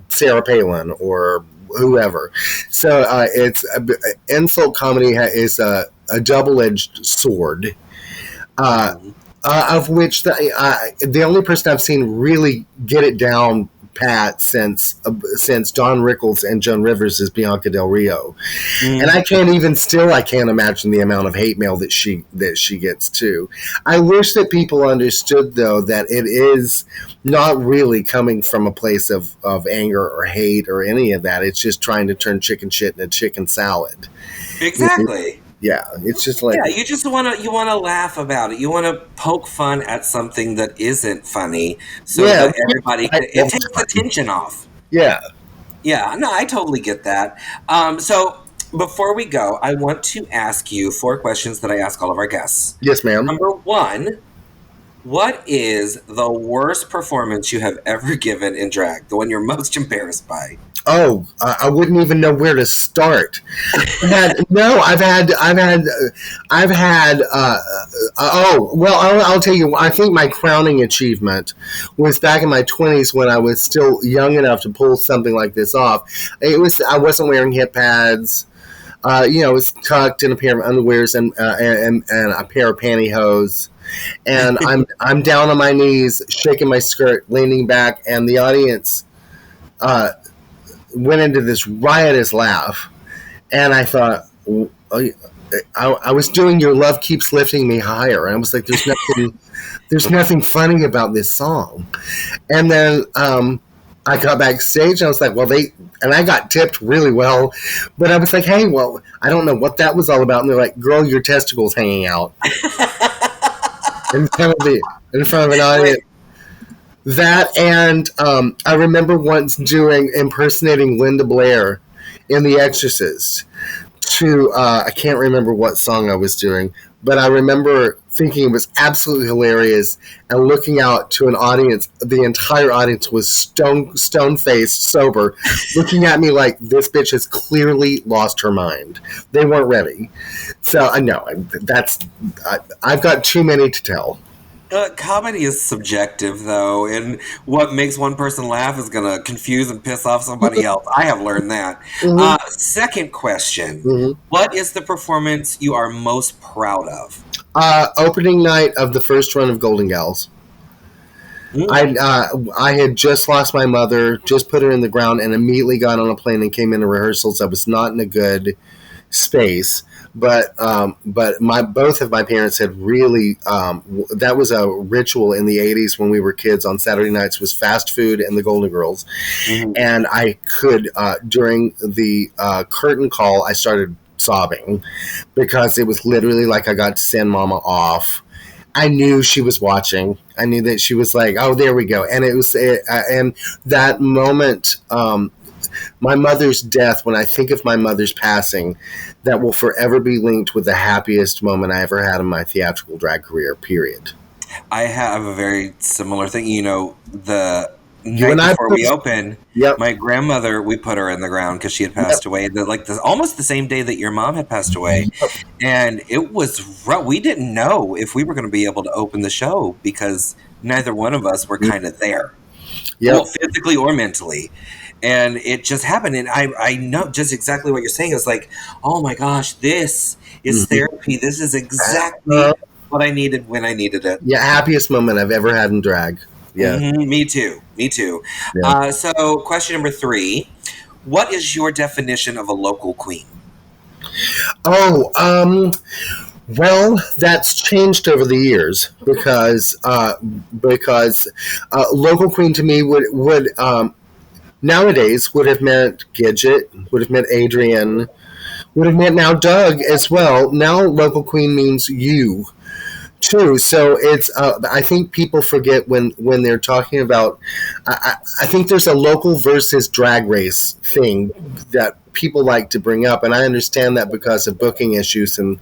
Sarah Palin or whoever. So it's insult comedy is a double-edged sword, of which the only person I've seen really get it down pat since Don Rickles and Joan Rivers is Bianca Del Rio. And I can't imagine the amount of hate mail that she gets too. I wish that people understood, though, that it is not really coming from a place of anger or hate or any of that. It's just trying to turn chicken shit into chicken salad. Exactly. Yeah, it's just like, you just want to laugh about it. You want to poke fun at something that isn't funny, so that everybody it takes the tension off. Yeah, no, I totally get that. So before we go, I want to ask you 4 questions that I ask all of our guests. Yes, ma'am. Number 1, what is the worst performance you have ever given in drag? The one you're most embarrassed by? Oh, I wouldn't even know where to start. I'll tell you, I think my crowning achievement was back in my 20s when I was still young enough to pull something like this off. I wasn't wearing hip pads. It was tucked in a pair of underwears and a pair of pantyhose. And I'm down on my knees, shaking my skirt, leaning back, and the audience went into this riotous laugh, and I thought, I was doing "Your Love Keeps Lifting Me Higher," and I was like, there's nothing funny about this song. And then I got backstage, and I was like, and I got tipped really well, but I was like, hey, well, I don't know what that was all about. And they're like, girl, your testicles hanging out in front of an audience. That, and I remember once impersonating Linda Blair in The Exorcist to, I can't remember what song I was doing, but I remember thinking it was absolutely hilarious and looking out to an audience. The entire audience was stone-faced, sober, looking at me like, this bitch has clearly lost her mind. They weren't ready. So I know I've got too many to tell. Comedy is subjective, though, and what makes one person laugh is going to confuse and piss off somebody else. I have learned that. Mm-hmm. Second question. Mm-hmm. What is the performance you are most proud of? Opening night of the first run of Golden Gals. Mm-hmm. I had just lost my mother, just put her in the ground, and immediately got on a plane and came into rehearsals. I was not in a good space. But both of my parents had really that was a ritual in the 80s when we were kids. On Saturday nights was Fast Food and the Golden Girls, mm-hmm. and I could during the curtain call I started sobbing because it was literally like I got to send Mama off. I knew she was watching. I knew that she was like, oh, there we go, and it was and that moment. My mother's death, when I think of my mother's passing, that will forever be linked with the happiest moment I ever had in my theatrical drag career, period. I have a very similar thing. The night before we opened, yep. My grandmother, we put her in the ground because she had passed away. Almost the same day that your mom had passed away. Yep. And it was rough. We didn't know if we were going to be able to open the show because neither one of us were kind of there. Yep. Well, physically or mentally. And it just happened. And I know just exactly what you're saying. It's like, oh my gosh, this is mm-hmm. therapy. This is exactly what I needed when I needed it. Yeah, happiest moment I've ever had in drag. Yeah. Mm-hmm. Me too. Yeah. So question number 3. What is your definition of a local queen? Well, that's changed over the years because local queen to me would nowadays would have meant Gidget, would have meant Adrian, would have meant now Doug as well. Now local queen means you too. So it's I think people forget when they're talking about I think there's a local versus drag race thing that people like to bring up, and I understand that because of booking issues, and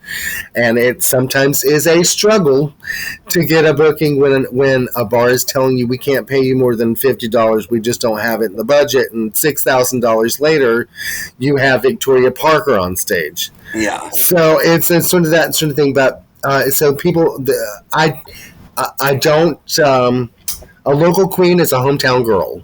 it sometimes is a struggle to get a booking when a bar is telling you we can't pay you more than $50, we just don't have it in the budget, and $6,000 later you have Victoria Parker on stage. Yeah. So it's sort of that sort of thing, but so people, I don't. A local queen is a hometown girl.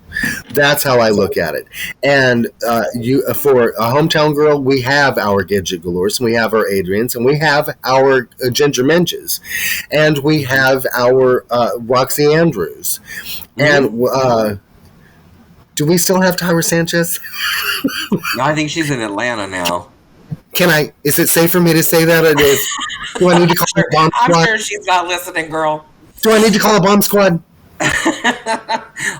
That's how I look at it. And for a hometown girl, we have our Gidget Galores, and we have our Adrians, and we have our Ginger Minges, and we have our Roxy Andrews. Mm-hmm. And do we still have Tyra Sanchez? No, I think she's in Atlanta now. Is it safe for me to say that? Or do I need to call a bomb squad? I'm sure she's not listening, girl. Do I need to call a bomb squad?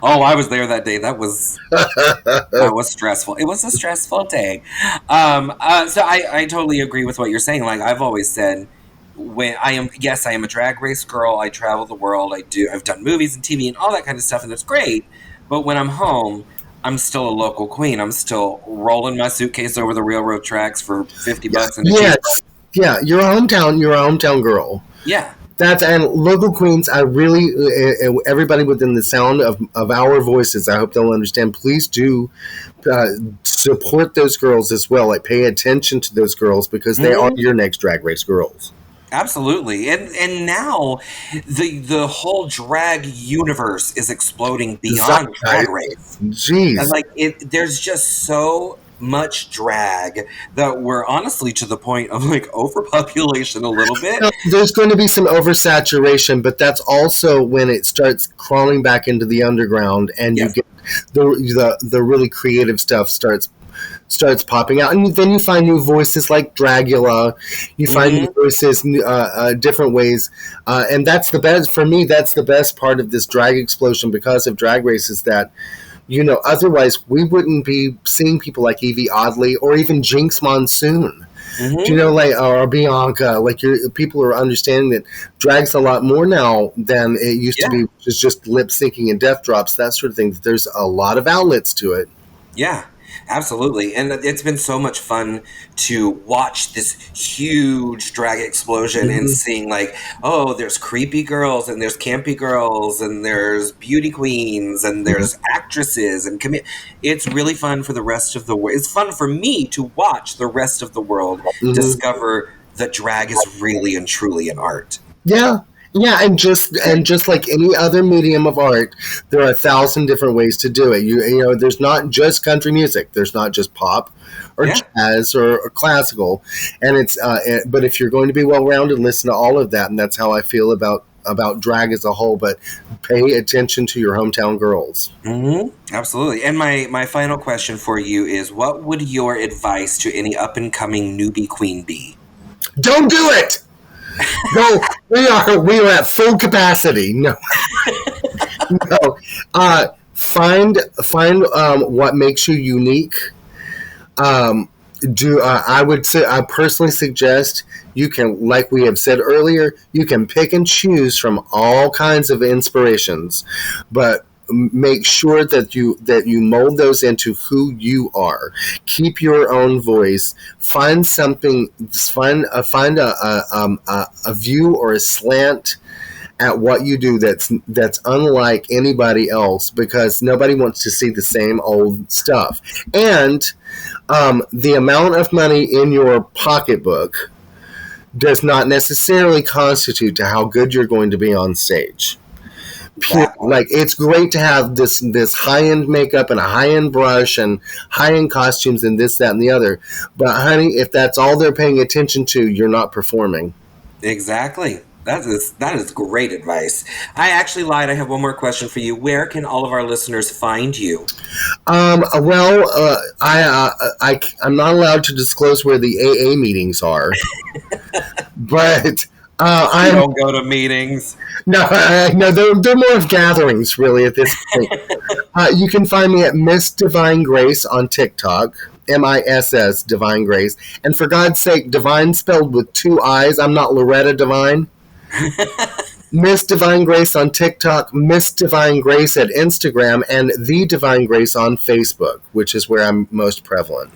Oh, I was there that day. That was stressful. It was a stressful day. So I totally agree with what you're saying. Like I've always said, I am a drag race girl. I travel the world. I've done movies and TV and all that kind of stuff, and it's great. But when I'm home, I'm still a local queen. I'm still rolling my suitcase over the railroad tracks for $50 and yeah, you're a hometown girl. Yeah. And local queens, I really, everybody within the sound of our voices, I hope they'll understand, please do support those girls as well. Like, pay attention to those girls because they are your next Drag Race girls. Absolutely. And now the whole drag universe is exploding beyond Drag Race. Jeez. And there's just so much drag that we're honestly to the point of overpopulation a little bit. There's going to be some oversaturation, but that's also when it starts crawling back into the underground and you get the really creative stuff starts popping out, and then you find new voices like Dragula. You find new voices, different ways, and that's the best for me. That's the best part of this drag explosion because of Drag Race is that, otherwise we wouldn't be seeing people like Evie Oddly or even Jinx Monsoon. Like or Bianca, people are understanding that drag's a lot more now than it used to be, which is just lip syncing and death drops, that sort of thing. There's a lot of outlets to it. Yeah. Absolutely. And it's been so much fun to watch this huge drag explosion and seeing there's creepy girls and there's campy girls and there's beauty queens and there's actresses and it's really fun for the rest of the world. It's fun for me to watch the rest of the world discover that drag is really and truly an art. Yeah. Yeah, and just like any other medium of art, there are 1,000 different ways to do it. There's not just country music. There's not just pop or jazz or classical, and it's but if you're going to be well-rounded, listen to all of that, and that's how I feel about drag as a whole. But pay attention to your hometown girls. Absolutely. And my final question for you is: what would your advice to any up-and-coming newbie queen be? Don't do it. No, we are at full capacity. No, no. Find what makes you unique. I would say I personally suggest you can, like we have said earlier, you can pick and choose from all kinds of inspirations, but make sure that you mold those into who you are. Keep your own voice. Find something. Find a view or a slant at what you do that's unlike anybody else, because nobody wants to see the same old stuff. And the amount of money in your pocketbook does not necessarily constitute to how good you're going to be on stage. Like, it's great to have this high-end makeup and a high-end brush and high-end costumes and this, that, and the other. But, honey, if that's all they're paying attention to, you're not performing. Exactly. That is great advice. I actually lied. I have one more question for you. Where can all of our listeners find you? I'm not allowed to disclose where the AA meetings are, but I don't go to meetings. No, they're more of gatherings, really, at this point. You can find me at Miss Divine Grace on TikTok, MISS Divine Grace. And for God's sake, Divine spelled with 2 I's. I'm not Loretta Divine. Miss Divine Grace on TikTok, Miss Divine Grace at Instagram, and The Divine Grace on Facebook, which is where I'm most prevalent.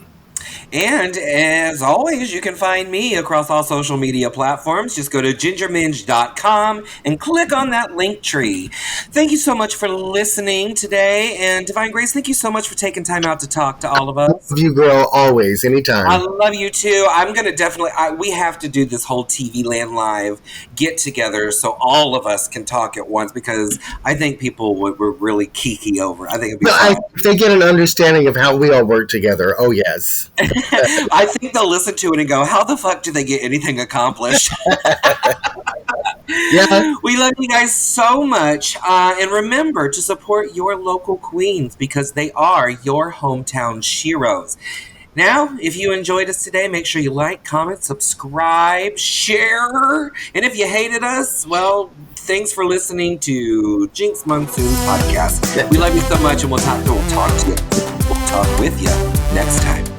And as always, you can find me across all social media platforms. Just go to gingerminge.com and click on that link tree. Thank you so much for listening today. And Divine Grace, thank you so much for taking time out to talk to all of us. I love you, girl, always, anytime. I love you too. I'm going to definitely, we have to do this whole TV Land Live get together so all of us can talk at once, because I think people would really kiki over. I think it'd be fun. If they get an understanding of how we all work together, oh yes. I think they'll listen to it and go, how the fuck do they get anything accomplished? Yeah. We love you guys so much. And remember to support your local queens, because they are your hometown sheroes. Now, if you enjoyed us today, make sure you like, comment, subscribe, share. And if you hated us, well, thanks for listening to Jinx Monsoon Podcast. We love you so much, and we'll talk to you. We'll talk with you next time.